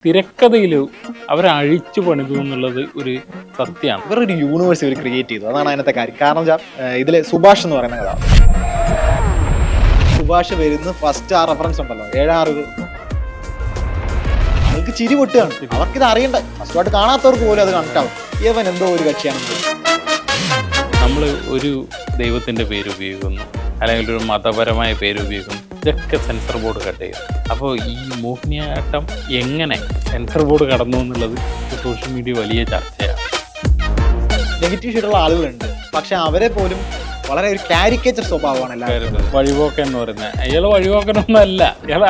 തിരക്കഥയിൽ അവരഴിച്ചു പണിതു എന്നുള്ളത് ഒരു സത്യമാണ്. ഇവരൊരു യൂണിവേഴ്സ് ഇവർ ക്രിയേറ്റ് ചെയ്തു. അതാണ് അതിനകത്തെ കാര്യം. കാരണം വെച്ചാൽ ഇതിൽ സുഭാഷ് എന്ന് പറയുന്ന കഥ, സുഭാഷ് വരുന്ന ഫസ്റ്റ് ആ റെഫറൻസ് ഉണ്ടല്ലോ 7-6 അവർക്ക് ചിരി പൊട്ടുകയാണ്. അവർക്കിത് അറിയണ്ട, ഫസ്റ്റുമായിട്ട് കാണാത്തവർക്ക് പോലും അത് കണക്റ്റാവും. ഇവൻ എന്തോ ഒരു കക്ഷിയാണെന്ന്. നമ്മൾ ഒരു ദൈവത്തിൻ്റെ പേര് ഉപയോഗിക്കുന്നു, അല്ലെങ്കിൽ ഒരു മതപരമായ പേര് ഉപയോഗിക്കുന്നു, ഇതൊക്കെ സെൻസർ ബോർഡ് കട്ട് ചെയ്യും. അപ്പോൾ ഈ മോഹിനിയാട്ടം എങ്ങനെ സെൻസർ ബോർഡ് കടന്നു എന്നുള്ളത് സോഷ്യൽ മീഡിയ വലിയ ചർച്ചയാണ്. നെഗറ്റീവ് ഷീറ്റുള്ള ആളുകളുണ്ട്, പക്ഷെ അവരെ പോലും വളരെ ഒരു കാരിക്കേച്ചർ സ്വഭാവമാണ് എല്ലാവരും. വഴിപോക്കൻ എന്ന് പറയുന്നത് അയാൾ വഴിപോക്കനൊന്നല്ല, അയാൾ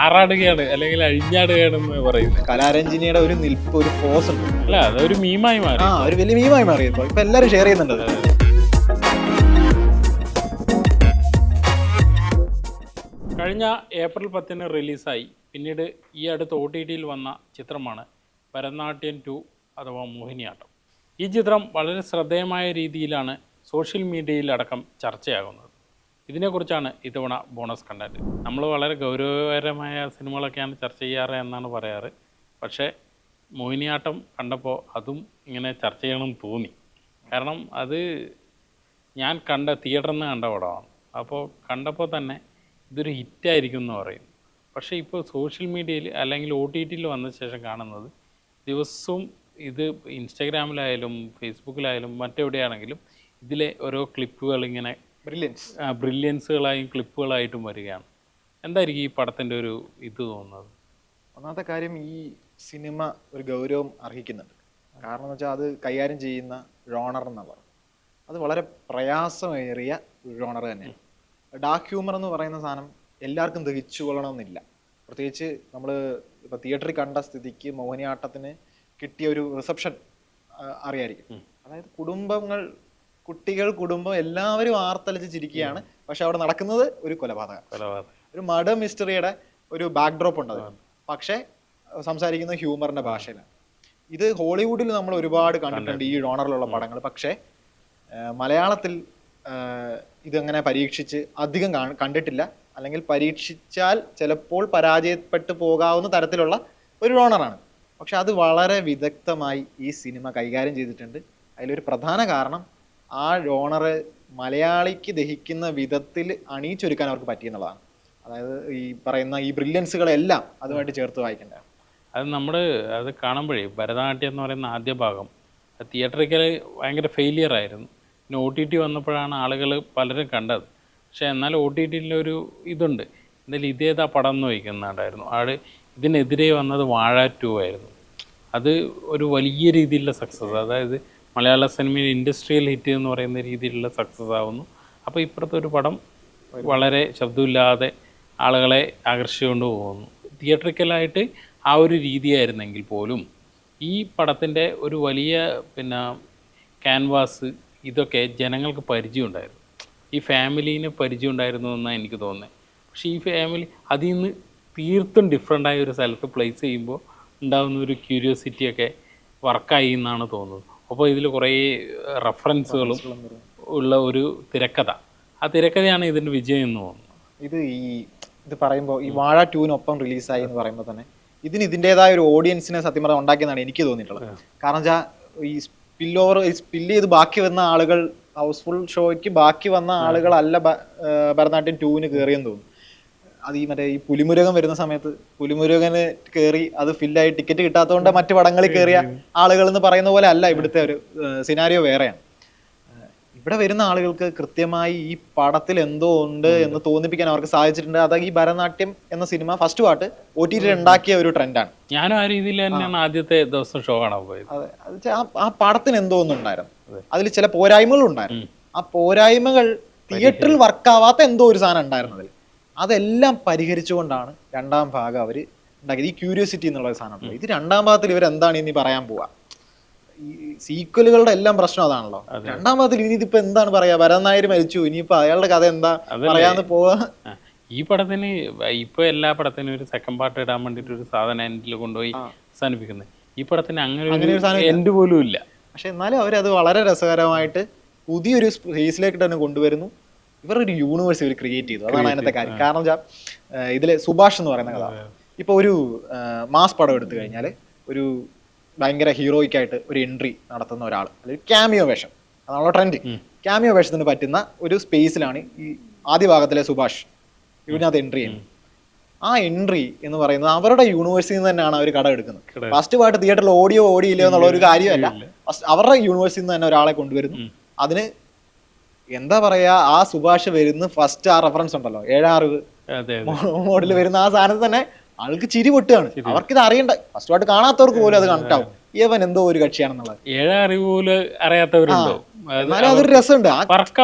ആറാടുകയാണ് അല്ലെങ്കിൽ അഴിഞ്ഞാടുകയാണെന്ന് പറയുന്നത്. കലാരഞ്ജിനിയുടെ ഒരു നിൽപ്പ്, ഒരു പോസ് ഉണ്ട്, അല്ല അതൊരു മീമായി മാറി. ഒരു വലിയ മീമായി മാറി. ഇപ്പൊ എല്ലാവരും ഷെയർ ചെയ്യുന്നുണ്ട്. കഴിഞ്ഞ ഏപ്രിൽ 10 റിലീസായി പിന്നീട് ഈ അടുത്ത് OTTയിൽ വന്ന ചിത്രമാണ് ഭരതനാട്യം 2 അഥവാ മോഹിനിയാട്ടം. ഈ ചിത്രം വളരെ ശ്രദ്ധേയമായ രീതിയിലാണ് സോഷ്യൽ മീഡിയയിലടക്കം ചർച്ചയാകുന്നത്. ഇതിനെക്കുറിച്ചാണ് ഇത്തവണ ബോണസ് കണ്ടന്റ്. നമ്മൾ വളരെ ഗൗരവകരമായ സിനിമകളൊക്കെയാണ് ചർച്ച ചെയ്യാറ് എന്നാണ് പറയാറ്. പക്ഷേ മോഹിനിയാട്ടം കണ്ടപ്പോൾ അതും ഇങ്ങനെ ചർച്ച ചെയ്യണമെന്ന് തോന്നി. കാരണം അത് ഞാൻ തിയേറ്ററിൽ നിന്ന് കണ്ട പടമാണ്. അപ്പോൾ കണ്ടപ്പോൾ തന്നെ ഇതൊരു ഹിറ്റായിരിക്കും എന്ന് പറയും. പക്ഷേ ഇപ്പോൾ സോഷ്യൽ മീഡിയയിൽ അല്ലെങ്കിൽ OTTയിൽ വന്ന ശേഷം കാണുന്നത് ദിവസവും ഇത് ഇൻസ്റ്റാഗ്രാമിലായാലും ഫേസ്ബുക്കിലായാലും മറ്റെവിടെയാണെങ്കിലും ഇതിലെ ഓരോ ക്ലിപ്പുകൾ ഇങ്ങനെ ബ്രില്യൻസുകളായും ക്ലിപ്പുകളായിട്ടും വരികയാണ്. എന്തായിരിക്കും ഈ പടത്തിൻ്റെ ഒരു ഇത് തോന്നുന്നത്? ഒന്നാമത്തെ കാര്യം, ഈ സിനിമ ഒരു ഗൗരവം അർഹിക്കുന്നുണ്ട്. കാരണം എന്ന് വെച്ചാൽ അത് കൈകാര്യം ചെയ്യുന്ന ജോണർ എന്നുള്ളത് അത് വളരെ പ്രയാസമേറിയ ഒരു ജോണർ തന്നെയാണ്. ഡാർക്ക് ഹ്യൂമർ എന്ന് പറയുന്ന സാധനം എല്ലാവർക്കും ദഹിച്ചു കൊള്ളണമെന്നില്ല. പ്രത്യേകിച്ച് നമ്മൾ ഇപ്പോൾ തിയേറ്ററിൽ കണ്ട സ്ഥിതിക്ക് മോഹിനിയാട്ടത്തിന് കിട്ടിയ ഒരു റിസപ്ഷൻ അറിയായിരിക്കും. അതായത് കുടുംബങ്ങൾ, കുട്ടികൾ, കുടുംബം എല്ലാവരും ആർത്തലിച്ച് ചിരിക്കുകയാണ്. പക്ഷെ അവിടെ നടക്കുന്നത് ഒരു കൊലപാതകം, ഒരു മർഡർ മിസ്റ്ററിയുടെ ഒരു ബാക്ക്ഡ്രോപ്പ് ഉണ്ട്. പക്ഷേ സംസാരിക്കുന്ന ഹ്യൂമറിന്റെ ഭാഷയിലാണ്. ഇത് ഹോളിവുഡിൽ നമ്മൾ ഒരുപാട് കണ്ടിട്ടുണ്ട് ഈ ജോണറിലുള്ള പടങ്ങൾ. പക്ഷേ മലയാളത്തിൽ ഇതങ്ങനെ പരീക്ഷിച്ച് അധികം കണ്ടിട്ടില്ല. അല്ലെങ്കിൽ പരീക്ഷിച്ചാൽ ചിലപ്പോൾ പരാജയപ്പെട്ടു പോകാവുന്ന തരത്തിലുള്ള ഒരു ജോണറാണ്. പക്ഷെ അത് വളരെ വിദഗ്ധമായി ഈ സിനിമ കൈകാര്യം ചെയ്തിട്ടുണ്ട്. അതിലൊരു പ്രധാന കാരണം ആ ജോണറ് മലയാളിക്ക് ദഹിക്കുന്ന വിധത്തിൽ അണിയിച്ചൊരുക്കാൻ അവർക്ക് പറ്റിയെന്നുള്ളതാണ്. അതായത് ഈ പറയുന്ന ഈ ബ്രില്യൻസുകളെല്ലാം അതുമായിട്ട് ചേർത്ത് വായിക്കേണ്ടതാണ്. അത് കാണുമ്പോഴേ ഭരതനാട്യം എന്ന് പറയുന്ന ആദ്യ ഭാഗം തിയേറ്ററിക്കൽ ഭയങ്കര ഫെയിലിയർ ആയിരുന്നു. പിന്നെ OTT വന്നപ്പോഴാണ് ആളുകൾ പലരും കണ്ടത്. പക്ഷേ എന്നാൽ OTTയിലൊരു ഇതുണ്ട്, എന്തായാലും ഇതേതാ പടം എന്ന് വയ്ക്കുന്നുണ്ടായിരുന്നു. ഇതിനെതിരെ വന്നത് വാഴ 2 ആയിരുന്നു. അത് ഒരു വലിയ രീതിയിലുള്ള സക്സസ്, അതായത് മലയാള സിനിമയിൽ ഇൻഡസ്ട്രിയൽ ഹിറ്റ് എന്ന് പറയുന്ന രീതിയിലുള്ള സക്സസ് ആവുന്നു. അപ്പോൾ ഇപ്പുറത്തെ ഒരു പടം വളരെ ശബ്ദമില്ലാതെ ആളുകളെ ആകർഷിച്ചുകൊണ്ട് പോകുന്നു. തിയേറ്ററിക്കലായിട്ട് ആ ഒരു രീതിയായിരുന്നെങ്കിൽ പോലും ഈ പടത്തിൻ്റെ ഒരു വലിയ ക്യാൻവാസ് ഇതൊക്കെ ജനങ്ങൾക്ക് പരിചയമുണ്ടായിരുന്നു. ഈ ഫാമിലീന് പരിചയം ഉണ്ടായിരുന്നു എന്നാണ് എനിക്ക് തോന്നുന്നത്. പക്ഷേ ഈ ഫാമിലി അതിൽ നിന്ന് തീർത്തും ഡിഫറെൻ്റായ ഒരു സ്ഥലത്ത് പ്ലേസ് ചെയ്യുമ്പോൾ ഉണ്ടാകുന്ന ഒരു ക്യൂരിയോസിറ്റിയൊക്കെ വർക്കായി എന്നാണ് തോന്നുന്നത്. അപ്പോൾ ഇതിൽ കുറേ റെഫറൻസുകളും ഉള്ള ഒരു തിരക്കഥ, ആ തിരക്കഥയാണ് ഇതിൻ്റെ വിജയം എന്ന് തോന്നുന്നു. ഇത് പറയുമ്പോൾ ഈ വാഴ 2-നൊപ്പം റിലീസായി എന്ന് പറയുമ്പോൾ തന്നെ ഇതിൻ്റെതായ ഒരു ഓഡിയൻസിനെ സത്യം പറഞ്ഞാൽ ഉണ്ടാക്കിയെന്നാണ് എനിക്ക് തോന്നിയിട്ടുള്ളത്. കാരണം വെച്ചാൽ ഈ സ്പില്ല് ചെയ്ത് ബാക്കി വന്ന ആളുകൾ, ഹൗസ്ഫുൾ ഷോയ്ക്ക് ബാക്കി വന്ന ആളുകളല്ല ഭരതനാട്യം 2-ന് കയറിയെന്ന് തോന്നുന്നു. അത് ഈ പുലിമുരുകൻ വരുന്ന സമയത്ത് പുലിമുരുകന് കയറി അത് ഫില്ലായി ടിക്കറ്റ് കിട്ടാത്തതുകൊണ്ട് മറ്റു പടങ്ങളിൽ കയറിയ ആളുകൾ എന്ന് പറയുന്ന പോലെ അല്ല ഇവിടുത്തെ ഒരു സിനാരിയോ വേറെയാണ്. ഇവിടെ വരുന്ന ആളുകൾക്ക് കൃത്യമായി ഈ പടത്തിൽ എന്തോ ഉണ്ട് എന്ന് തോന്നിപ്പിക്കാൻ അവർക്ക് സാധിച്ചിട്ടുണ്ട്. അത് ഈ ഭരതനാട്യം എന്ന സിനിമ ഫസ്റ്റ് പാർട്ട് OTTയിൽ ഉണ്ടാക്കിയ ഒരു ട്രെൻഡാണ്. ഞാനും ആ രീതിയിൽ തന്നെയാണ് ആദ്യത്തെ ദിവസം ഷോ കാണാൻ പോയത്. അതെ, ആ പടത്തിന് എന്തോ ഒന്നുണ്ടായിരുന്നു, അതിൽ ചില പോരായ്മകളും ഉണ്ടായിരുന്നു. ആ പോരായ്മകൾ തിയേറ്ററിൽ വർക്കാവാത്ത എന്തോ ഒരു സാധനം ഉണ്ടായിരുന്നു അതിൽ. അതെല്ലാം പരിഹരിച്ചുകൊണ്ടാണ് രണ്ടാം ഭാഗം അവർ ഉണ്ടാക്കിയത്. ഈ ക്യൂരിയോസിറ്റി എന്നുള്ള സാധനം. ഇത് രണ്ടാം ഭാഗത്തിൽ ഇവരെന്താണ് ഇനി പറയാൻ പോവാ? ഈ സീക്വലുകളുടെ എല്ലാം പ്രശ്നം അതാണല്ലോ. രണ്ടാം ഭാഗത്തിൽ ഇനിയിപ്പോ എന്താണ് പറയാ? ഭരതനായർ മരിച്ചു, ഇനിയിപ്പോ അയാളുടെ കഥ എന്താ പറയാന്ന് പോവാ? ഈ പടത്തിന് ഇപ്പൊ എല്ലാ പടത്തിനും ഒരു സെക്കൻഡ് പാർട്ട് ഇടാൻ വേണ്ടിട്ട് ഒരു സാധനം എൻഡിൽ കൊണ്ടുപോയി അവസാനിപ്പിക്കുന്നത്. ഈ പടത്തിന് അങ്ങനെ ഒരു എൻഡ് പോലും ഇല്ല. പക്ഷെ എന്നാലും അവരത് വളരെ രസകരമായിട്ട് പുതിയൊരു സ്പേസിലേക്ക് തന്നെ കൊണ്ടുവരുന്നു. ഇവരൊരു യൂണിവേഴ്സ് ഇവർ ക്രിയേറ്റ് ചെയ്തു. അതാണ് അതിനകത്തെ കാര്യം. കാരണം വെച്ചാൽ ഇതിലെ സുഭാഷ് എന്ന് പറയുന്ന കഥ, ഇപ്പോൾ ഒരു മാസ് പടം എടുത്തു കഴിഞ്ഞാൽ ഒരു ഭയങ്കര ഹീറോയ്ക്കായിട്ട് ഒരു എൻട്രി നടത്തുന്ന ഒരാൾ അല്ലെങ്കിൽ ക്യാമിയോ വേഷം, അതാണല്ലോ ട്രെൻഡ്. ക്യാമിയോ വേഷത്തിന് പറ്റുന്ന ഒരു സ്പേസിലാണ് ഈ ആദ്യ ഭാഗത്തിലെ സുഭാഷ് ഇതിനകത്ത് എൻട്രി ചെയ്യുന്നത്. ആ എൻട്രി എന്ന് പറയുന്നത് അവരുടെ യൂണിവേഴ്സിറ്റിയിൽ നിന്ന് തന്നെയാണ് അവർ കട എടുക്കുന്നത്. ഫസ്റ്റ് പാട്ട് തിയേറ്ററിൽ ഓടിയില്ല എന്നുള്ള ഒരു കാര്യമല്ല, അവരുടെ യൂണിവേഴ്സിറ്റിയിൽ നിന്ന് തന്നെ ഒരാളെ കൊണ്ടുവരുന്നു. അതിന് എന്താ പറയാ, ആ സുഭാഷ് വരുന്ന ഫസ്റ്റ് ആ റെഫറൻസ് ഉണ്ടല്ലോ 7-6 മോഡൽ വരുന്ന ആ സാധനത്തിൽ തന്നെ ആൾക്ക് ചിരി പൊട്ടുകയാണ്. അവർക്ക് ഇത് അറിയണ്ട, ഫസ്റ്റ് പാട്ട് കാണാത്തവർക്ക് പോലും അത് കണക്ട് ആവും, ഇവൻ എന്തോ ഒരു കക്ഷിയാണെന്നുള്ളത്. 7 അറിവ് പോലും അറിയാത്തവരുണ്ടോ? എന്നാലും അതൊരു രസമുണ്ട്.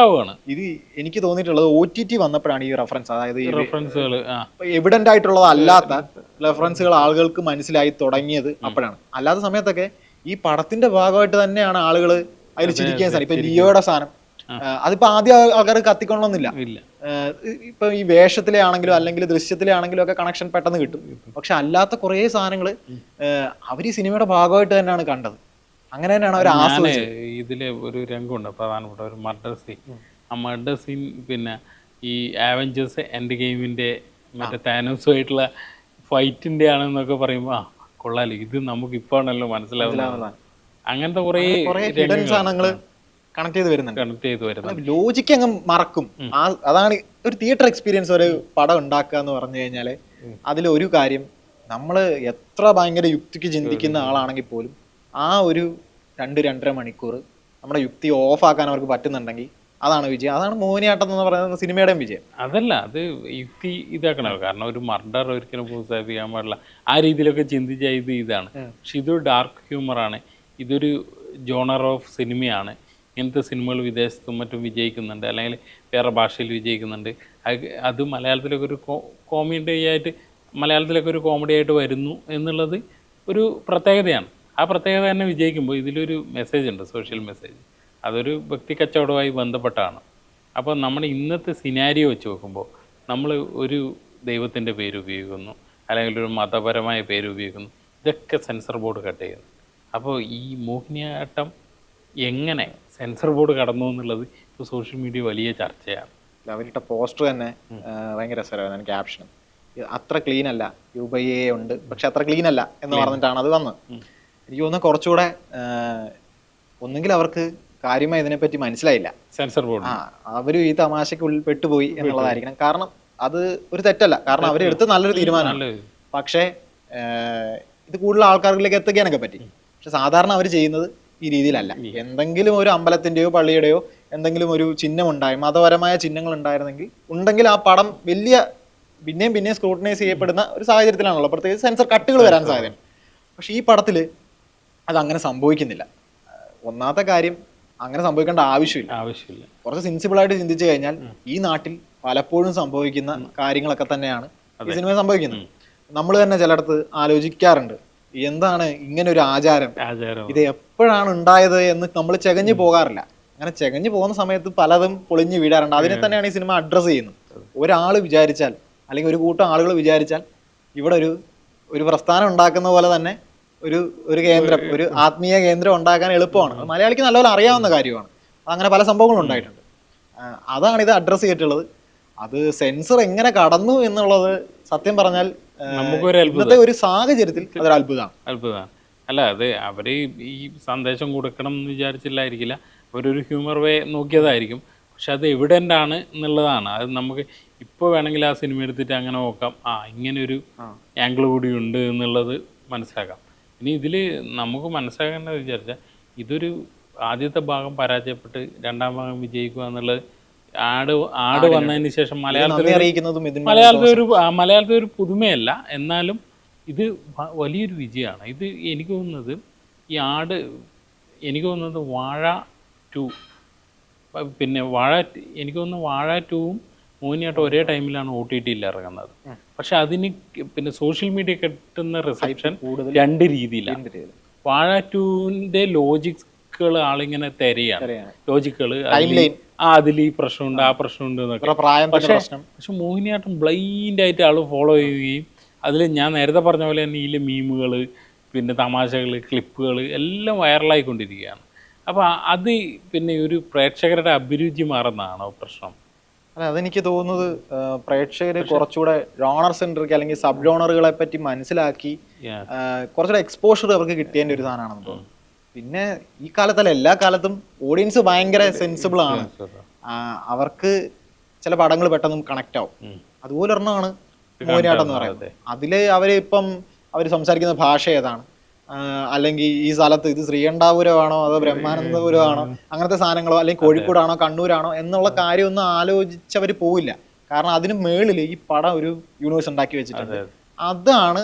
ഇത് എനിക്ക് തോന്നിയിട്ടുള്ളത് OTT വന്നപ്പോഴാണ് ഈ റെഫറൻസ്, അതായത് റെഫറൻസുകൾ എവിഡന്റ് ആയിട്ടുള്ളത് അല്ലാത്ത റെഫറൻസുകൾ ആളുകൾക്ക് മനസ്സിലായി തുടങ്ങിയത് അപ്പോഴാണ്. അല്ലാത്ത സമയത്തൊക്കെ ഈ പടത്തിന്റെ ഭാഗമായിട്ട് തന്നെയാണ് ആളുകൾ അതിൽ ചിരിക്കാൻ സാധനം. ഇപ്പൊ ലിയോയുടെ സാധനം അതിപ്പോ ആദ്യം ആൾക്കാർ കത്തിക്കൊള്ളണമെന്നില്ല. ഇപ്പൊ ഈ വേഷത്തിലെ ആണെങ്കിലും അല്ലെങ്കിൽ ദൃശ്യത്തിലെ ആണെങ്കിലും ഒക്കെ കണക്ഷൻ പെട്ടെന്ന് കിട്ടും. പക്ഷെ അല്ലാത്ത കുറെ സാധനങ്ങൾ അവർ ഈ സിനിമയുടെ ഭാഗമായിട്ട് തന്നെയാണ് കണ്ടത്. അങ്ങനെ തന്നെയാണ് അവർ ആസ്വദിച്ചത്. ഇതില് ഒരു രംഗമുണ്ട് പ്രധാനപ്പെട്ട ഒരു മർഡർ സീൻ. ആ മർഡർ സീൻ പിന്നെ ഈ ആവഞ്ചേഴ്സ് എൻഡ് ഗെയിമിന്റെ മറ്റേ താനോസുമായിട്ടുള്ള ഫൈറ്റിന്റെ ആണെന്നൊക്കെ പറയുമ്പോ കൊള്ളാലോ, ഇത് നമുക്ക് ഇപ്പോഴാണല്ലോ മനസ്സിലാവുന്നത്. അങ്ങനത്തെ കുറെ സാധനങ്ങൾ കണക്ട് ചെയ്ത് വരുന്നുണ്ട്. ലോജിക്ക് അങ്ങ് മറക്കും. അതാണ് ഒരു തിയേറ്റർ എക്സ്പീരിയൻസ്. ഒരു പടം ഉണ്ടാക്കുക എന്ന് പറഞ്ഞു കഴിഞ്ഞാല് അതിൽ ഒരു കാര്യം, നമ്മൾ എത്ര ഭയങ്കര യുക്തിക്ക് ചിന്തിക്കുന്ന ആളാണെങ്കിൽ പോലും ആ ഒരു 2-2.5 മണിക്കൂർ നമ്മുടെ യുക്തി ഓഫ് ആക്കാൻ അവർക്ക് പറ്റുന്നുണ്ടെങ്കിൽ അതാണ് വിജയം. അതാണ് മോഹിനിയാട്ടം എന്ന് പറയുന്ന സിനിമയുടെയും വിജയം. അതല്ല, അത് യുക്തി ഇതാക്കണം. കാരണം ഒരു മർഡർ ഒരിക്കലും പ്രോത്സാഹിപ്പിക്കാൻ പാടില്ല. ആ രീതിയിലൊക്കെ ചിന്തിച്ച ഇതാണ്. പക്ഷെ ഇതൊരു ഡാർക്ക് ഹ്യൂമറാണ്, ഇതൊരു ജോണർ ഓഫ് സിനിമയാണ്. ഇങ്ങനത്തെ സിനിമകൾ വിദേശത്തും മറ്റും വിജയിക്കുന്നുണ്ട്, അല്ലെങ്കിൽ വേറെ ഭാഷയിൽ വിജയിക്കുന്നുണ്ട്. അത് മലയാളത്തിലൊക്കെ ഒരു കോമഡി ആയിട്ട് മലയാളത്തിലൊക്കെ ഒരു കോമഡി ആയിട്ട് വരുന്നു എന്നുള്ളത് ഒരു പ്രത്യേകതയാണ്. ആ പ്രത്യേകത തന്നെ വിജയിക്കുമ്പോൾ ഇതിലൊരു മെസ്സേജ് ഉണ്ട്, സോഷ്യൽ മെസ്സേജ്. അതൊരു വ്യക്തി കച്ചവടവുമായി ബന്ധപ്പെട്ടാണ്. അപ്പോൾ നമ്മൾ ഇന്നത്തെ സിനാരിയോ വെച്ച് നോക്കുമ്പോൾ നമ്മൾ ഒരു ദൈവത്തിൻ്റെ പേര് ഉപയോഗിക്കുന്നു, അല്ലെങ്കിൽ ഒരു മതപരമായ പേര് ഉപയോഗിക്കുന്നു. ഇതൊക്കെ സെൻസർ ബോർഡ് കട്ട് ചെയ്യുന്നു. അപ്പോൾ ഈ മോഹിനിയാട്ടം എങ്ങനെ സെൻസർ ബോർഡ് കടന്നു എന്നുള്ളത് ഇപ്പോൾ സോഷ്യൽ മീഡിയ വലിയ ചർച്ചയാണ്. അവരിട്ട പോസ്റ്റർ തന്നെ ഭയങ്കര രസകരമാണ്. എനിക്ക് ക്യാപ്ഷൻ അത്ര ക്ലീൻ അല്ല, UBA ഉണ്ട് പക്ഷെ അത്ര ക്ലീൻ അല്ല എന്ന് പറഞ്ഞിട്ടാണ് അത് വന്നത്. എനിക്ക് തോന്നുന്നു കുറച്ചുകൂടെ ഒന്നുകിൽ അവർക്ക് കാര്യമായി ഇതിനെപ്പറ്റി മനസ്സിലായില്ല, സെൻസർ ബോർഡ് അവരും ഈ തമാശയ്ക്ക് ഉൾപ്പെട്ടുപോയി എന്നുള്ളതായിരിക്കണം. കാരണം അത് ഒരു തെറ്റല്ല, കാരണം അവരെടുത്ത് നല്ലൊരു തീരുമാനമാണ്. പക്ഷേ ഇത് കൂടുതൽ ആൾക്കാരിലേക്ക് എത്തിക്കാനൊക്കെ പറ്റി. പക്ഷെ സാധാരണ അവർ ചെയ്യുന്നത് ഈ രീതിയിലല്ല. എന്തെങ്കിലും ഒരു അമ്പലത്തിന്റെയോ പള്ളിയുടെയോ എന്തെങ്കിലും ഒരു ചിഹ്നം ഉണ്ടായി, മതപരമായ ചിഹ്നങ്ങൾ ഉണ്ടെങ്കിൽ ആ പടം വലിയ പിന്നെയും സ്ക്രൂട്ടനൈസ് ചെയ്യപ്പെടുന്ന ഒരു സാഹചര്യത്തിലാണല്ലോ, പ്രത്യേകിച്ച് സെൻസർ കട്ടുകൾ വരാൻ സാധ്യത. പക്ഷെ ഈ പടത്തിൽ അത് അങ്ങനെ സംഭവിക്കുന്നില്ല. ഒന്നാമത്തെ കാര്യം, അങ്ങനെ സംഭവിക്കേണ്ട ആവശ്യമില്ല. കുറച്ച് സെൻസിബിൾ ആയിട്ട് ചിന്തിച്ചു കഴിഞ്ഞാൽ ഈ നാട്ടിൽ പലപ്പോഴും സംഭവിക്കുന്ന കാര്യങ്ങളൊക്കെ തന്നെയാണ് ഈ സിനിമ സംഭവിക്കുന്നത്. നമ്മൾ തന്നെ ചിലയിടത്ത് ആലോചിക്കാറുണ്ട്, എന്താണ് ഇങ്ങനെ ഒരു ആചാരം, ഇത് എപ്പോഴാണ് ഉണ്ടായത് എന്ന് നമ്മൾ ചെകഞ്ഞു പോകാറില്ല. അങ്ങനെ ചെകഞ്ഞു പോകുന്ന സമയത്ത് പലതും പൊളിഞ്ഞു വീഴാറുണ്ട്. അതിനെ തന്നെയാണ് ഈ സിനിമ അഡ്രസ്സ് ചെയ്യുന്നത്. ഒരാൾ വിചാരിച്ചാൽ, അല്ലെങ്കിൽ ഒരു കൂട്ടം ആളുകൾ വിചാരിച്ചാൽ ഇവിടെ ഒരു പ്രസ്ഥാനം ഉണ്ടാക്കുന്ന പോലെ തന്നെ ഒരു കേന്ദ്രം, ഒരു ആത്മീയ കേന്ദ്രം ഉണ്ടാക്കാൻ എളുപ്പമാണ്. അത് മലയാളിക്ക് നല്ലപോലെ അറിയാവുന്ന കാര്യമാണ്. അങ്ങനെ പല സംഭവങ്ങളും ഉണ്ടായിട്ടുണ്ട്. അതാണ് ഇത് അഡ്രസ്സ് ചെയ്തിട്ടുള്ളത്. അത് സെൻസർ എങ്ങനെ കടന്നു എന്നുള്ളത് സത്യം പറഞ്ഞാൽ ഇന്നത്തെ ഒരു സാഹചര്യത്തിൽ അതൊരു അത്ഭുതമാണ്. അല്ല, അത് അവർ ഈ സന്ദേശം കൊടുക്കണം എന്ന് വിചാരിച്ചില്ലായിരിക്കില്ല, അവരൊരു ഹ്യൂമർ വേ നോക്കിയതായിരിക്കും. പക്ഷെ അത് എവിഡൻ്റ് ആണ് എന്നുള്ളതാണ്. അത് നമുക്ക് ഇപ്പോൾ വേണമെങ്കിൽ ആ സിനിമ എടുത്തിട്ട് അങ്ങനെ നോക്കാം, ഇങ്ങനൊരു ആംഗിൾ കൂടി ഉണ്ട് എന്നുള്ളത് മനസ്സിലാക്കാം. ഇനി ഇതിൽ നമുക്ക് മനസ്സിലാക്കേണ്ടത് വിചാരിച്ചാൽ, ഇതൊരു ആദ്യത്തെ ഭാഗം പരാജയപ്പെട്ട് രണ്ടാം ഭാഗം വിജയിക്കുക എന്നുള്ളത് ആട് വന്നതിന് ശേഷം മലയാളത്തിൽ ഒരു പുതുമയല്ല. എന്നാലും ഇത് വലിയൊരു വിജയമാണ്. ഇത് എനിക്ക് തോന്നുന്നത് എനിക്ക് തോന്നുന്നത് വാഴ 2 പിന്നെ എനിക്ക് തോന്നുന്നു വാഴ 2ഉം മോഹിനിയാട്ടം ഒരേ ടൈമിലാണ് OTTയിൽ ഇറങ്ങുന്നത്. പക്ഷെ അതിന് പിന്നെ സോഷ്യൽ മീഡിയ കിട്ടുന്ന റിസപ്ഷൻ 2 രീതിയിലാണ്. വാഴ 2ന്റെ ലോജിക്കുകൾ ആളിങ്ങനെ തിരയാണ്, ലോജിക്കുകൾ അതിൽ ഈ പ്രശ്നമുണ്ട് ആ പ്രശ്നമുണ്ട് എന്നൊക്കെ. പക്ഷെ മോഹിനിയാട്ടം ബ്ലൈൻഡായിട്ട് ആൾ ഫോളോ ചെയ്യുകയും അതിൽ ഞാൻ നേരത്തെ പറഞ്ഞ പോലെ തന്നെ ഇതിലെ മീമുകൾ, പിന്നെ തമാശകൾ, ക്ലിപ്പുകൾ എല്ലാം വൈറലായിക്കൊണ്ടിരിക്കുകയാണ്. അപ്പോൾ അത് പിന്നെ ഒരു പ്രേക്ഷകരുടെ അഭിരുചി മാറുന്നതാണോ പ്രശ്നം? അല്ല, അതെനിക്ക് തോന്നുന്നത് പ്രേക്ഷകർ കുറച്ചുകൂടെ ജോണർ സെൻട്രിക് അല്ലെങ്കിൽ സബ് ജോണറുകളെ പറ്റി മനസ്സിലാക്കി കുറച്ചുകൂടെ എക്സ്പോഷർ അവർക്ക് കിട്ടേണ്ട ഒരു സാധനമാണെന്ന് തോന്നുന്നു. പിന്നെ ഈ കാലത്തല്ല, എല്ലാ കാലത്തും ഓഡിയൻസ് ഭയങ്കര സെൻസിബിൾ ആണ്. അവർക്ക് ചില പടങ്ങൾ പെട്ടെന്ന് കണക്ട് ആവും. അതുപോലെ ഒരെണ്ണമാണ് മോഹിനിയാട്ടം എന്ന് പറയുന്നത്. അതില് അവർ സംസാരിക്കുന്ന ഭാഷ ഏതാണ്, അല്ലെങ്കിൽ ഈ സ്ഥലത്ത് ഇത് ശ്രീകണ്ഠാപുരമാണോ അതോ ബ്രഹ്മാനന്ദപുരമാണോ, അങ്ങനത്തെ സാധനങ്ങളോ, അല്ലെങ്കിൽ കോഴിക്കോടാണോ കണ്ണൂരാണോ എന്നുള്ള കാര്യമൊന്നും ആലോചിച്ചവർ പോവില്ല. കാരണം അതിന് മേളിൽ ഈ പടം ഒരു യൂണിവേഴ്സ് ഉണ്ടാക്കി വെച്ചിട്ടുണ്ട്. അതാണ്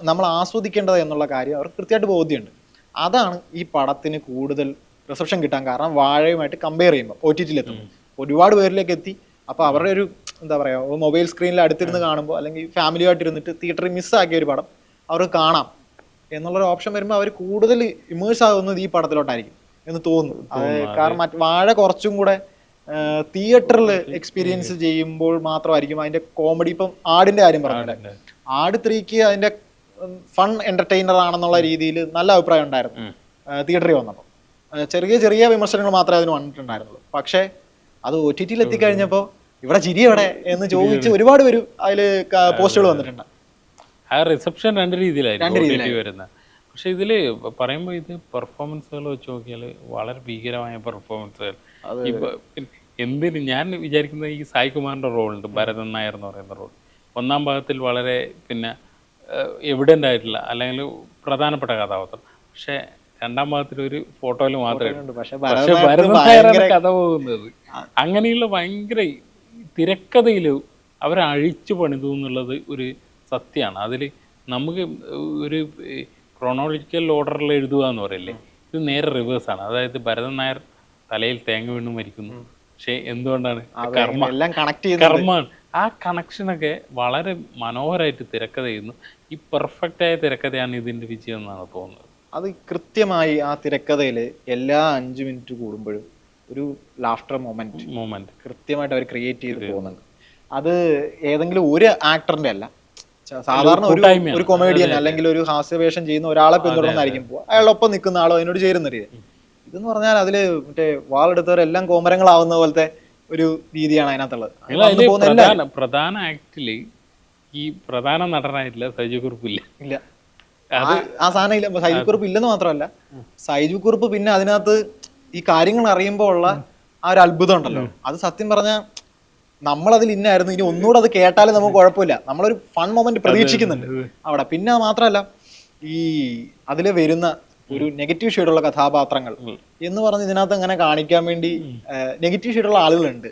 നമ്മൾ ആസ്വദിക്കേണ്ടത് എന്നുള്ള കാര്യം അവർക്ക് കൃത്യമായിട്ട് ബോധ്യമുണ്ട്. അതാണ് ഈ പടത്തിന് കൂടുതൽ റിസപ്ഷൻ കിട്ടാൻ കാരണം. വാഴയുമായിട്ട് കമ്പയർ ചെയ്യുമ്പോൾ OTT എത്തുമ്പോൾ ഒരുപാട് പേരിലേക്ക് എത്തി. അപ്പോൾ അവരുടെ ഒരു എന്താ പറയുക, മൊബൈൽ സ്ക്രീനിൽ അടുത്തിരുന്ന് കാണുമ്പോൾ അല്ലെങ്കിൽ ഫാമിലിയായിട്ട് ഇരുന്നിട്ട് തിയേറ്ററിൽ മിസ്സാക്കിയ ഒരു പടം അവർക്ക് കാണാം എന്നുള്ളൊരു ഓപ്ഷൻ വരുമ്പോൾ അവർ കൂടുതൽ ഇമേഴ്സ് ആകുന്നത് ഈ പടത്തിലോട്ടായിരിക്കും എന്ന് തോന്നുന്നു. കാരണം വാഴ കുറച്ചും കൂടെ തിയേറ്ററിൽ എക്സ്പീരിയൻസ് ചെയ്യുമ്പോൾ മാത്രമായിരിക്കും അതിന്റെ കോമഡി. ഇപ്പം ആടിന്റെ കാര്യം പറഞ്ഞില്ല, ആട് 3ക്ക് അതിന്റെ ഫൺ എന്റർടൈനർ ആണെന്നുള്ള രീതിയിൽ നല്ല അഭിപ്രായം ഉണ്ടായിരുന്നു തിയേറ്ററിൽ വന്നപ്പോൾ. ചെറിയ ചെറിയ വിമർശനങ്ങൾ മാത്രമേ അതിന് വന്നിട്ടുണ്ടായിരുന്നുള്ളൂ. പക്ഷേ അത് OTT എത്തിക്കഴിഞ്ഞപ്പോൾ ഇവിടെ ചിരി എവിടെ എന്ന് ചോദിച്ച് ഒരുപാട് പേര് അതിൽ പോസ്റ്റുകൾ വന്നിട്ടുണ്ട്. ആ റിസപ്ഷൻ രണ്ട് രീതിയിലായിരുന്നു വരുന്നത്. പക്ഷെ ഇതിൽ പറയുമ്പോൾ ഇത് പെർഫോമൻസുകൾ വെച്ച് നോക്കിയാൽ വളരെ ഭീകരമായ പെർഫോമൻസുകൾ. ഇപ്പൊ എന്തിന് ഞാൻ വിചാരിക്കുന്നത് ഈ സായി കുമാറിന്റെ റോളുണ്ട്, ഭരതൻ നായർ എന്ന് പറയുന്ന റോൾ ഒന്നാം ഭാഗത്തിൽ വളരെ എവിഡൻ്റ് ആയിട്ടുള്ള അല്ലെങ്കിൽ പ്രധാനപ്പെട്ട കഥാപാത്രം. പക്ഷെ രണ്ടാം ഭാഗത്തിൽ ഒരു ഫോട്ടോയിൽ മാത്രമേ. പക്ഷെ ഭരതൻ നായരാണ് കഥ പോകുന്നത്. അങ്ങനെയുള്ള ഭയങ്കര തിരക്കഥയിൽ അവരെ അഴിച്ചു പണിതു എന്നുള്ളത് ഒരു സത്യമാണ്. അതിൽ നമുക്ക് ഒരു ക്രോണോളജിക്കൽ ഓർഡറിൽ എഴുതുക എന്ന് പറയില്ലേ, ഇത് നേരെ റിവേഴ്സാണ്. അതായത് ഭരതൻ നായർ തലയിൽ തേങ്ങ വീണ് മരിക്കുന്നു. പക്ഷെ എന്തുകൊണ്ടാണ്? കർമ്മമാണ്. ആ കണക്ഷനൊക്കെ വളരെ മനോഹരമായിട്ട് തിരക്കഥ ചെയ്യുന്നു. ഈ പെർഫെക്റ്റായ തിരക്കഥയാണ് ഇതിൻ്റെ വിജയം എന്നാണ് തോന്നുന്നത്. അത് കൃത്യമായി ആ തിരക്കഥയിൽ എല്ലാ 5 മിനിറ്റ് കൂടുമ്പോഴും ഒരു ലാഫ്റ്റർ മൊമെന്റ് കൃത്യമായിട്ട് അവർ ക്രിയേറ്റ് ചെയ്ത് പോകുന്നുണ്ട്. അത് ഏതെങ്കിലും ഒരു ആക്ടറിന്റെ അല്ല, സാധാരണ ഒരു കൊമേഡിയൻ അല്ലെങ്കിൽ ഒരു ഹാസ്യവേഷം ചെയ്യുന്ന ഒരാളെ പിന്തുടർന്നായിരിക്കും പോവുക. അയാളൊപ്പം നിൽക്കുന്ന ആളോ അതിനോട് ചേരുന്ന രീതി. ഇതെന്ന് പറഞ്ഞാൽ അതില് മറ്റേ വാളെടുത്തവരെല്ലാം കോമരങ്ങളാവുന്ന പോലത്തെ ഒരു രീതിയാണ് അതിനകത്തുള്ളത്. പ്രധാന ആക്ടില് ഈ പ്രധാന നടനായിട്ടില്ല സൈജു കുറുപ്പ് ഇല്ല. ആ സാധനം ഇല്ല. സൈജു കുറുപ്പ് ഇല്ലെന്ന് മാത്രമല്ല, സൈജു കുറുപ്പ് പിന്നെ അതിനകത്ത് ഈ കാര്യങ്ങൾ അറിയുമ്പോൾ ഉള്ള ആ ഒരു അത്ഭുതം ഉണ്ടല്ലോ, അത് സത്യം പറഞ്ഞാൽ നമ്മളതിൽ ഇന്നായിരുന്നു. ഇനി ഒന്നുകൂടെ അത് കേട്ടാലും നമുക്ക് കുഴപ്പമില്ല, നമ്മളൊരു ഫൺ മൊമെന്റ് പ്രതീക്ഷിക്കുന്നുണ്ട് അവിടെ. പിന്നെ മാത്രമല്ല, ഈ അതില് വരുന്ന ഒരു നെഗറ്റീവ് ഷെയ്ഡുള്ള കഥാപാത്രങ്ങൾ എന്ന് പറഞ്ഞ് ഇതിനകത്ത് അങ്ങനെ കാണിക്കാൻ വേണ്ടി നെഗറ്റീവ് ഷെയ്ഡുള്ള ആളുകളുണ്ട്.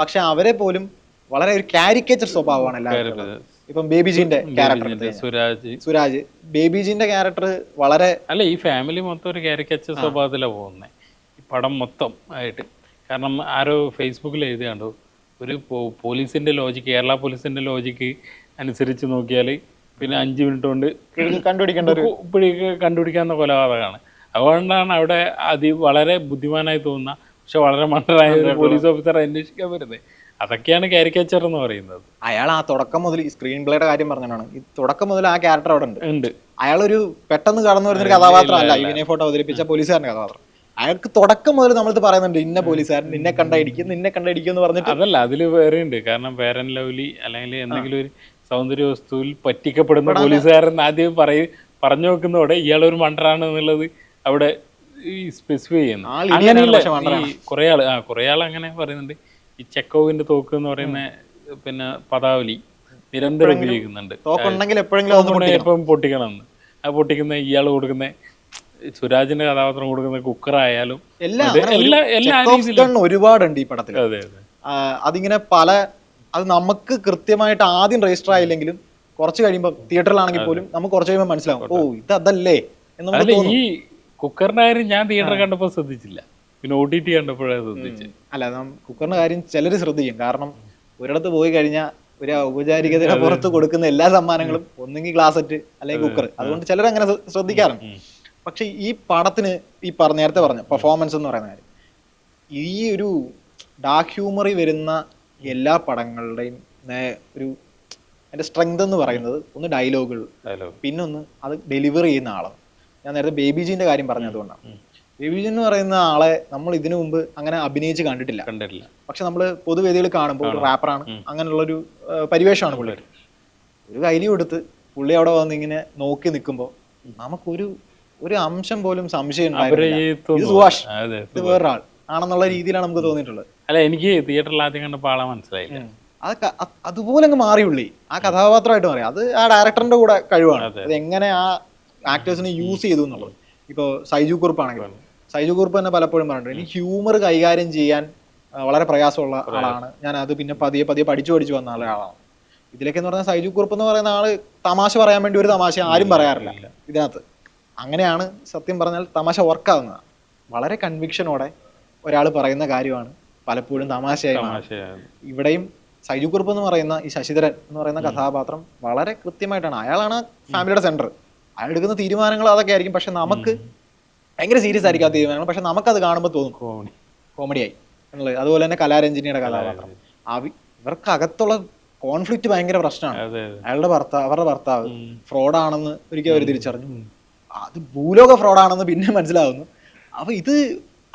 പക്ഷെ അവരെ പോലും വളരെ ഒരു കാരിക്കേച്ചർ സ്വഭാവമാണ് എല്ലാവരും. ഇപ്പം ബേബിജിന്റെ ക്യാരക്ടർ സുരാജ്, ബേബിജിന്റെ ക്യാരക്ടർ വളരെ ഈ ഫാമിലി മൊത്തം ഒരു കാരിക്കേച്ചർ സ്വഭാവത്തിലാണ് പോകുന്നത് ഈ പടം മൊത്തം ആയിട്ട്. കാരണം ആരോ ഫേസ്ബുക്കിൽ എഴുതി കണ്ടു, ഒരു പോലീസിന്റെ ലോജിക്ക്, കേരള പോലീസിന്റെ ലോജിക്ക് അനുസരിച്ച് നോക്കിയാൽ പിന്നെ 5 മിനിറ്റ് കൊണ്ട് കണ്ടുപിടിക്കാവുന്ന കൊലപാതകമാണ്. അതുകൊണ്ടാണ് അവിടെ വളരെ ബുദ്ധിമാനായി തോന്നുന്ന പക്ഷെ വളരെ മണ്ടനായ ഒരു പോലീസ് ഓഫീസർ അന്വേഷിക്കാൻ വരുന്നത്. അതൊക്കെയാണ് കാരിക്കേച്ചർ എന്ന് പറയുന്നത്. അയാൾ ആ തുടക്കം മുതൽ ഈ സ്ക്രീൻ പ്ലേയുടെ കാര്യം പറഞ്ഞാണ്, ഈ തുടക്കം മുതൽ ആ ക്യാരക്ടർ അവിടെ ഉണ്ട്. അയാളൊരു പെട്ടെന്ന് കടന്നു വരുന്നൊരു കഥാപാത്രമല്ല ഇവനെ ഫോട്ടോ അവതരിപ്പിച്ച പോലീസുകാരന്റെ കഥാപാത്രം. അയാൾക്ക് തുടക്കം മുതൽ നമ്മളിത് പറയുന്നുണ്ട്, ഇന്ന പോലീസുകാരൻ നിന്നെ കണ്ടടിക്കും എന്ന് പറഞ്ഞിട്ട്. അതല്ല, അതിൽ വേറെ ഉണ്ട്. കാരണം ഫെയർ ആൻഡ് ലവ്ലി അല്ലെങ്കിൽ എന്തെങ്കിലും ഒരു സൗന്ദര്യ വസ്തുവിൽ പറ്റിക്കപ്പെടുന്ന പോലീസുകാരൻ ആദ്യം പറഞ്ഞു വെക്കുന്നതോടെ ഇയാളൊരു മണ്ടറാണ് എന്നുള്ളത് അവിടെ സ്പെസിഫൈ ചെയ്യുന്നു. അങ്ങനെയുള്ള കുറെ ആൾ അങ്ങനെ പറയുന്നുണ്ട്. ഈ ചെക്കോവിന്റെ തോക്ക് എന്ന് പറയുന്ന പിന്നെ പദാവലി നിരന്തരം ഉപയോഗിക്കുന്നുണ്ട്, എപ്പോഴും പൊട്ടിക്കണമെന്ന്. ആ പൊട്ടിക്കുന്ന ഇയാൾ കൊടുക്കുന്ന സുരാജിന്റെ കഥാപാത്രം കൊടുക്കുന്ന കുക്കറായാലും ഒരുപാടുണ്ട് ഈ പടത്തിൽ. അതിങ്ങനെ അത് നമുക്ക് കൃത്യമായിട്ട് ആദ്യം രജിസ്റ്റർ ആയില്ലെങ്കിലും കുറച്ച് കഴിയുമ്പോൾ തിയേറ്ററിലാണെങ്കിൽ പോലും നമുക്ക് കുറച്ച് കഴിയുമ്പോൾ മനസ്സിലാവും, ഓ ഇതല്ലേ എന്ന്. ഈ കുക്കറിന്റെ കാര്യം ഞാൻ തിയേറ്ററിൽ കണ്ടപ്പോൾ ശ്രദ്ധിച്ചില്ല, പിന്നെ OTT കണ്ടപ്പോഴാണ് ശ്രദ്ധിച്ചത്. അല്ല, കുക്കറിന്റെ കാര്യം ചിലർ ശ്രദ്ധിക്കും. കാരണം ഒരിടത്ത് പോയി കഴിഞ്ഞാൽ ഒരു ഔപചാരികതയുടെ പുറത്ത് കൊടുക്കുന്ന എല്ലാ സമ്മാനങ്ങളും ഒന്നെങ്കിൽ ഗ്ലാസെറ്റ് അല്ലെങ്കിൽ കുക്കർ. അതുകൊണ്ട് ചിലർ അങ്ങനെ ശ്രദ്ധിക്കാറുണ്ട്. പക്ഷെ ഈ പടത്തിന് നേരത്തെ പറഞ്ഞ പെർഫോമൻസ് എന്ന് പറയുന്ന കാര്യം, ഈ ഒരു ഡാർക്ക് ഹ്യൂമറി വരുന്ന എല്ലാ പടങ്ങളുടെയും ഒരു അതിന്റെ സ്ട്രെങ്ത് എന്ന് പറയുന്നത് ഒന്ന് ഡയലോഗുകൾ, പിന്നെ ഒന്ന് അത് ഡെലിവർ ചെയ്യുന്ന ആളാണ്. ഞാൻ നേരത്തെ ബേബിജിന്റെ കാര്യം പറഞ്ഞതുകൊണ്ടാണ്. രവിജൻ എന്ന് പറയുന്ന ആളെ നമ്മൾ ഇതിനു മുമ്പ് അങ്ങനെ അഭിനയിച്ച് കണ്ടിട്ടില്ല. കണ്ടിട്ടില്ല. പക്ഷെ നമ്മൾ പൊതുവേദികൾ കാണുമ്പോൾ ഒരു റാപ്പറാണ്, അങ്ങനെയുള്ളൊരു പരിവേഷമാണ് പുള്ളി. ഒരു കൈലി കൊടുത്ത് പുള്ളി അവിടെ വന്ന് ഇങ്ങനെ നോക്കി നിൽക്കുമ്പോൾ നമുക്കൊരു അംശം പോലും സംശയം ഉണ്ടായിരുന്നില്ല. ഇത് സുഭാഷ്, ഇത് വേറൊരാൾ ആണെന്നുള്ള രീതിയിലാണ് നമുക്ക് തോന്നിയിട്ടുള്ളത്. അല്ല, എനിക്ക് തിയേറ്ററിൽ ആദ്യം കണ്ടപ്പോൾ ആളെ മനസ്സിലായില്ല. അതുപോലെ അങ്ങ് മാറി പുള്ളി, ആ കഥാപാത്രമായിട്ട് മാറി. അത് ആ ഡയറക്ടറിന്റെ കൂടെ കഴിവാണ്. അത് എങ്ങനെ ആ ആക്ടേഴ്സിനെ യൂസ് ചെയ്തു എന്നുള്ളത്. ഇപ്പോൾ സൈജു കുറുപ്പാണെങ്കിലും സൈജു കുറുപ്പ് തന്നെ പലപ്പോഴും പറഞ്ഞിട്ടുണ്ട്, എനിക്ക് ഹ്യൂമർ കൈകാര്യം ചെയ്യാൻ വളരെ പ്രയാസമുള്ള ആളാണ് ഞാൻ. അത് പിന്നെ പതിയെ പഠിച്ചു വന്ന ആളാണ്. ഇതിലൊക്കെ എന്ന് പറഞ്ഞാൽ സൈജു കുറുപ്പ് എന്ന് പറയുന്ന ആള് തമാശ പറയാൻ വേണ്ടി ഒരു തമാശ ആരും പറയാറില്ല ഇതിനകത്ത്. അങ്ങനെയാണ് സത്യം പറഞ്ഞാൽ തമാശ വർക്കാവുന്നത്. വളരെ കൺവിക്ഷനോടെ ഒരാൾ പറയുന്ന കാര്യമാണ് പലപ്പോഴും തമാശയായി. ഇവിടെയും സൈജു കുറുപ്പ് എന്ന് പറയുന്ന ഈ ശശിധരൻ എന്ന് പറയുന്ന കഥാപാത്രം വളരെ കൃത്യമായിട്ടാണ്, അയാളാണ് ഫാമിലിയുടെ സെന്റർ. അയാൾ എടുക്കുന്ന തീരുമാനങ്ങൾ അതൊക്കെ ആയിരിക്കും, പക്ഷെ നമുക്ക് ഭയങ്കര സീരിയസ് ആയിരിക്കും ആ തീരുമാനങ്ങൾ. പക്ഷെ നമുക്കത് കാണുമ്പോൾ തോന്നും കോമഡിയായി എന്നുള്ളത്. അതുപോലെ തന്നെ കലാരഞ്ജിനിയുടെ കഥാപാത്രം, ഇവർക്ക് അകത്തുള്ള കോൺഫ്ലിക്റ്റ് ഭയങ്കര പ്രശ്നമാണ്. അവരുടെ ഭർത്താവ് ഫ്രോഡാണെന്ന് ഒരിക്കലും അവർ തിരിച്ചറിഞ്ഞു. അത് ഭൂലോക ഫ്രോഡാണെന്ന് പിന്നെ മനസ്സിലാവുന്നു. അപ്പൊ ഇത്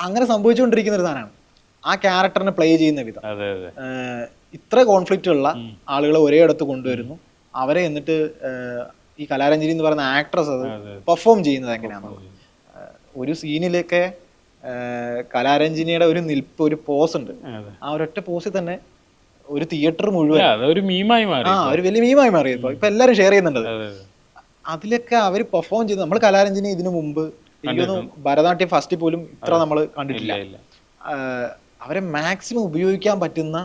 അങ്ങനെ സംഭവിച്ചുകൊണ്ടിരിക്കുന്ന ഒരു സാധനമാണ്. ആ ക്യാരക്ടറിനെ പ്ലേ ചെയ്യുന്ന വിധം, ഇത്ര കോൺഫ്ലിക്റ്റ് ഉള്ള ആളുകളെ ഒരേ ഇടത്ത് കൊണ്ടുവരുന്നു. അവരെ എന്നിട്ട് ഈ കലാരഞ്ജിനി എന്ന് പറയുന്ന ആക്ട്രസ് അത് പെർഫോം ചെയ്യുന്നത് എങ്ങനെയാണെന്നുള്ളത്. ഒരു സീനിലൊക്കെ കലാരഞ്ജിനിയുടെ ഒരു നിൽപ്പ്, ഒരു പോസ് ഉണ്ട്. ആ ഒരൊറ്റ പോസിൽ തന്നെ ഒരു തിയേറ്റർ മുഴുവൻ ഒരു വലിയ മീമായി മാറി. ഇപ്പൊ എല്ലാരും ഷെയർ ചെയ്യുന്നുണ്ട്. അതിലൊക്കെ അവര് പെർഫോം ചെയ്ത്, നമ്മൾ കലാരഞ്ജിനി ഇതിനു മുമ്പ് എനിക്കൊന്നും ഭരതനാട്യം ഫസ്റ്റ് പോലും ഇത്ര നമ്മൾ കണ്ടിട്ടില്ല. അവരെ മാക്സിമം ഉപയോഗിക്കാൻ പറ്റുന്ന,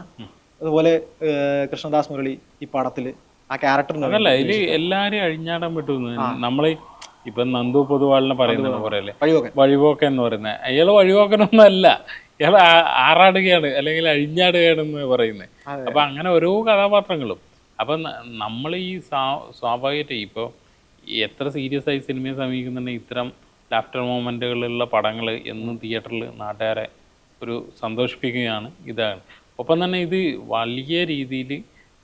അതുപോലെ കൃഷ്ണദാസ് മുരളി ഈ പടത്തില് ആ ക്യാരക്ടറിന് എല്ലാരും അഴിഞ്ഞാടാൻ പറ്റുന്നു. നമ്മള് ഇപ്പൊ നന്ദു പൊതുവാളിനെ പറയുന്നത് പറയല്ലേ വഴിപോക്കൻ എന്ന് പറയുന്നത്, അയാള് വഴിപോക്കനൊന്നും അല്ല, ഇയാൾ ആറാടുകയാണ് അല്ലെങ്കിൽ അഴിഞ്ഞാടുകയാണെന്ന് പറയുന്നത്. അപ്പൊ അങ്ങനെ ഓരോ കഥാപാത്രങ്ങളും. അപ്പൊ നമ്മൾ ഈ സ്വാഭാവികമായിട്ട് ഇപ്പോൾ എത്ര സീരിയസ് ആയി സിനിമയെ സമീപിക്കുന്നുണ്ടെങ്കിൽ ഇത്തരം ലാഫ്റ്റർ മൊമെന്റുകളുള്ള പടങ്ങൾ എന്നും തിയേറ്ററിൽ നാട്ടുകാരെ ഒരു സന്തോഷിപ്പിക്കുകയാണ്. ഇതാണ്. ഒപ്പം തന്നെ ഇത് വലിയ രീതിയിൽ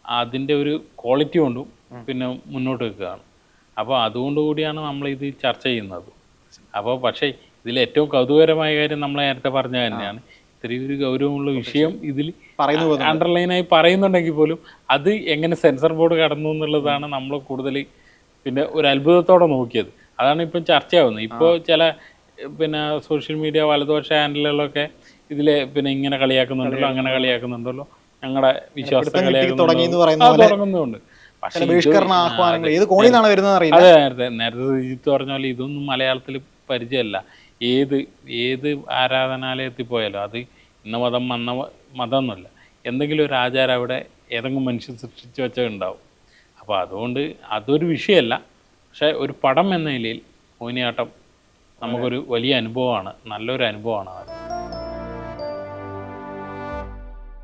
അതിൻ്റെ ഒരു ക്വാളിറ്റി കൊണ്ടും പിന്നെ മുന്നോട്ട് വെക്കുകയാണ്. അപ്പോൾ അതുകൊണ്ടുകൂടിയാണ് നമ്മളിത് ചർച്ച ചെയ്യുന്നത്. അപ്പോൾ പക്ഷേ ഇതിൽ ഏറ്റവും കൗതുകരമായ കാര്യം നമ്മൾ നേരത്തെ പറഞ്ഞ തന്നെയാണ്, ഇത്രയും ഒരു ഗൗരവമുള്ള വിഷയം ഇതിൽ അണ്ടർലൈനായി പറയുന്നുണ്ടെങ്കിൽ പോലും അത് എങ്ങനെ സെൻസർ ബോർഡ് കടന്നു എന്നുള്ളതാണ് നമ്മൾ കൂടുതൽ പിന്നെ ഒരു അത്ഭുതത്തോടെ നോക്കിയത്. അതാണ് ഇപ്പം ചർച്ചയാവുന്നത്. ഇപ്പോൾ ചില പിന്നെ സോഷ്യൽ മീഡിയ വലതുപക്ഷ ഹാൻഡിലുകളൊക്കെ ഇതിലെ പിന്നെ ഇങ്ങനെ കളിയാക്കുന്നുണ്ടല്ലോ, അങ്ങനെ കളിയാക്കുന്നുണ്ടല്ലോ, ഞങ്ങളുടെ വിശ്വാസത്തെ തുടങ്ങുന്നുണ്ട്. പക്ഷേ അതെ, നേരത്തെ സുജിത്ത് പറഞ്ഞ പോലെ ഇതൊന്നും മലയാളത്തിൽ പരിചയമല്ല. ഏത് ആരാധനാലയത്തിൽ പോയാലും അത് ഇന്ന മതം വന്ന മതം എന്നല്ല, എന്തെങ്കിലും ഒരു ആചാരം അവിടെ ഏതെങ്കിലും മനുഷ്യൻ സൃഷ്ടിച്ചു വെച്ചാൽ ഉണ്ടാവും. അപ്പോൾ അതുകൊണ്ട് അതൊരു വിഷയമല്ല. പക്ഷേ ഒരു പടം എന്ന നിലയിൽ മോഹിനിയാട്ടം നമുക്കൊരു വലിയ അനുഭവമാണ്, നല്ലൊരു അനുഭവമാണ്.